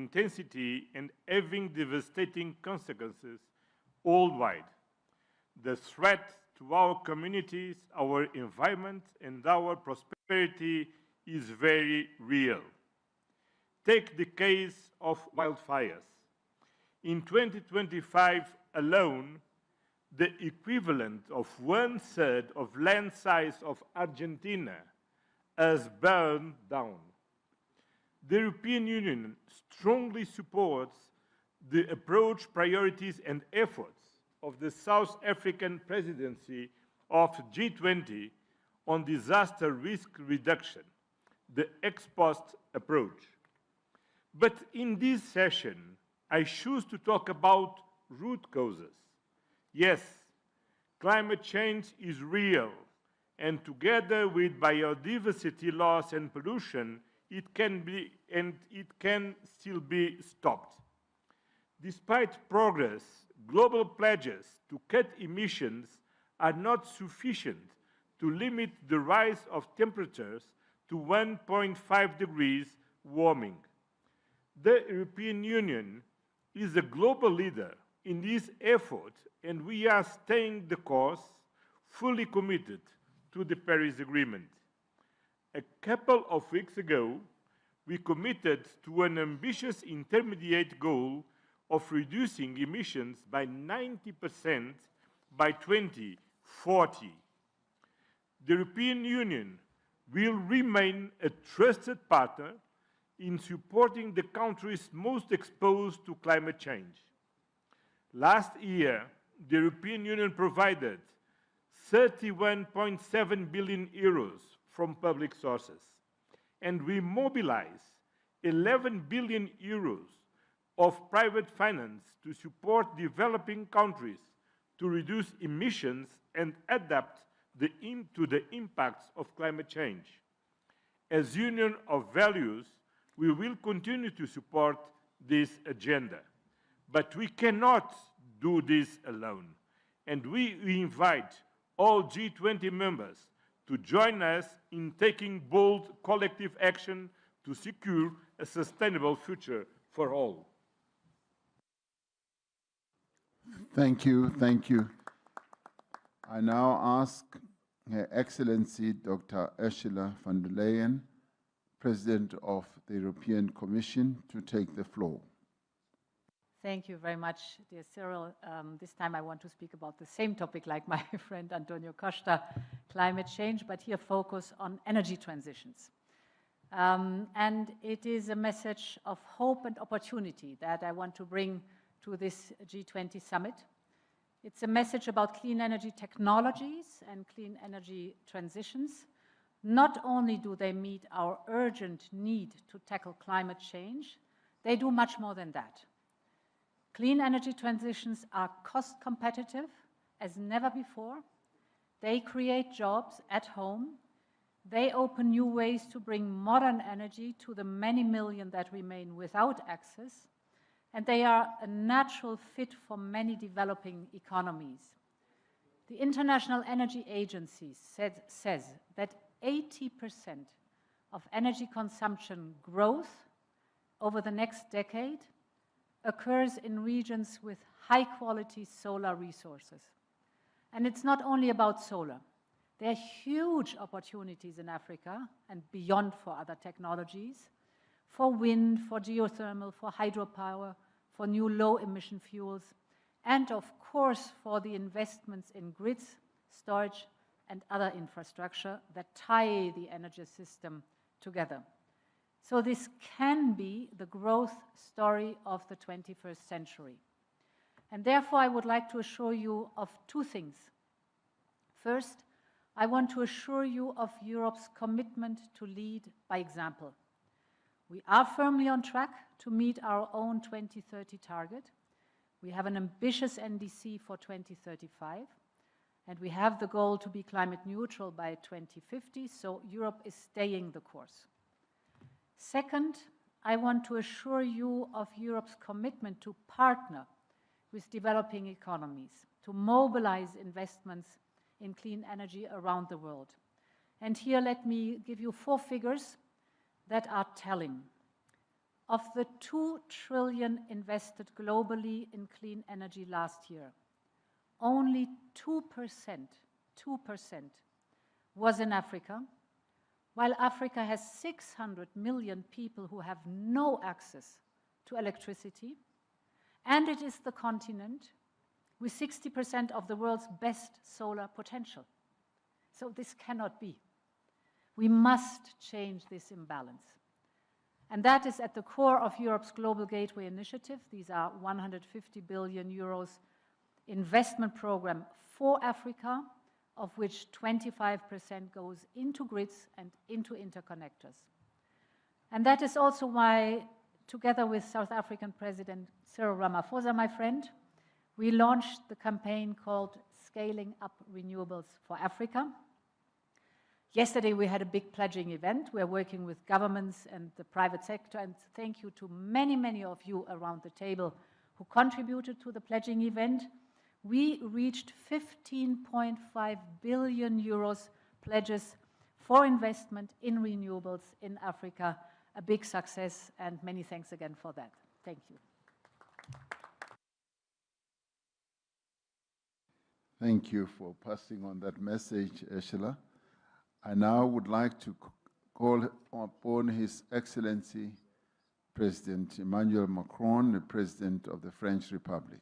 intensity and having devastating consequences worldwide. The threat to our communities, our environment, and our prosperity is very real. Take the case of wildfires. In 2025 alone, the equivalent of 1/3 of land size of Argentina has burned down. The European Union strongly supports the approach, priorities, and efforts of the South African presidency of G20 on disaster risk reduction, the ex-post approach. But in this session, I choose to talk about root causes. Yes, climate change is real, and together with biodiversity loss and pollution, it can still be stopped. Despite progress, global pledges to cut emissions are not sufficient to limit the rise of temperatures to 1.5 degrees warming. The European Union is a global leader in this effort, and we are staying the course, fully committed to the Paris Agreement. A couple of weeks ago, we committed to an ambitious intermediate goal of reducing emissions by 90% by 2040. The European Union will remain a trusted partner in supporting the countries most exposed to climate change. Last year, the European Union provided 31.7 billion euros from public sources, and we mobilized 11 billion euros of private finance to support developing countries to reduce emissions and adapt to the impacts of climate change. As Union of Values, we will continue to support this agenda. But we cannot do this alone, and we invite all G20 members to join us in taking bold collective action to secure a sustainable future for all. Thank you, thank you. I now ask Her Excellency Dr. Ursula von der Leyen, President of the European Commission, to take the floor. Thank you very much, dear Cyril. This time I want to speak about the same topic like my friend Antonio Costa, climate change, but here focus on energy transitions. And it is a message of hope and opportunity that I want to bring to this G20 summit. It's a message about clean energy technologies and clean energy transitions. Not only do they meet our urgent need to tackle climate change, they do much more than that. Clean energy transitions are cost competitive as never before. They create jobs at home. They open new ways to bring modern energy to the many million that remain without access. And they are a natural fit for many developing economies. The International Energy Agency says that 80% of energy consumption growth over the next decade occurs in regions with high-quality solar resources. And it's not only about solar. There are huge opportunities in Africa and beyond for other technologies, for wind, for geothermal, for hydropower, for new low-emission fuels, and of course for the investments in grids, storage, and other infrastructure that tie the energy system together. So this can be the growth story of the 21st century. And therefore, I would like to assure you of two things. First, I want to assure you of Europe's commitment to lead by example. We are firmly on track to meet our own 2030 target. We have an ambitious NDC for 2035, and we have the goal to be climate neutral by 2050, so Europe is staying the course. Second, I want to assure you of Europe's commitment to partner with developing economies, to mobilize investments in clean energy around the world. And here let me give you 4 figures that are telling. Of the 2 trillion invested globally in clean energy last year, only 2% was in Africa, while Africa has 600 million people who have no access to electricity, and it is the continent with 60% of the world's best solar potential. So this cannot be. We must change this imbalance. And that is at the core of Europe's Global Gateway Initiative. These are 150 billion euros investment program for Africa, of which 25% goes into grids and into interconnectors. And that is also why, together with South African President Cyril Ramaphosa, my friend, we launched the campaign called Scaling Up Renewables for Africa. Yesterday, we had a big pledging event. We're working with governments and the private sector, and thank you to many, many of you around the table who contributed to the pledging event. We reached 15.5 billion euros pledges for investment in renewables in Africa. A big success, and many thanks again for that. Thank you. Thank you for passing on that message, Ursula. I now would like to call upon His Excellency President Emmanuel Macron, the President of the French Republic.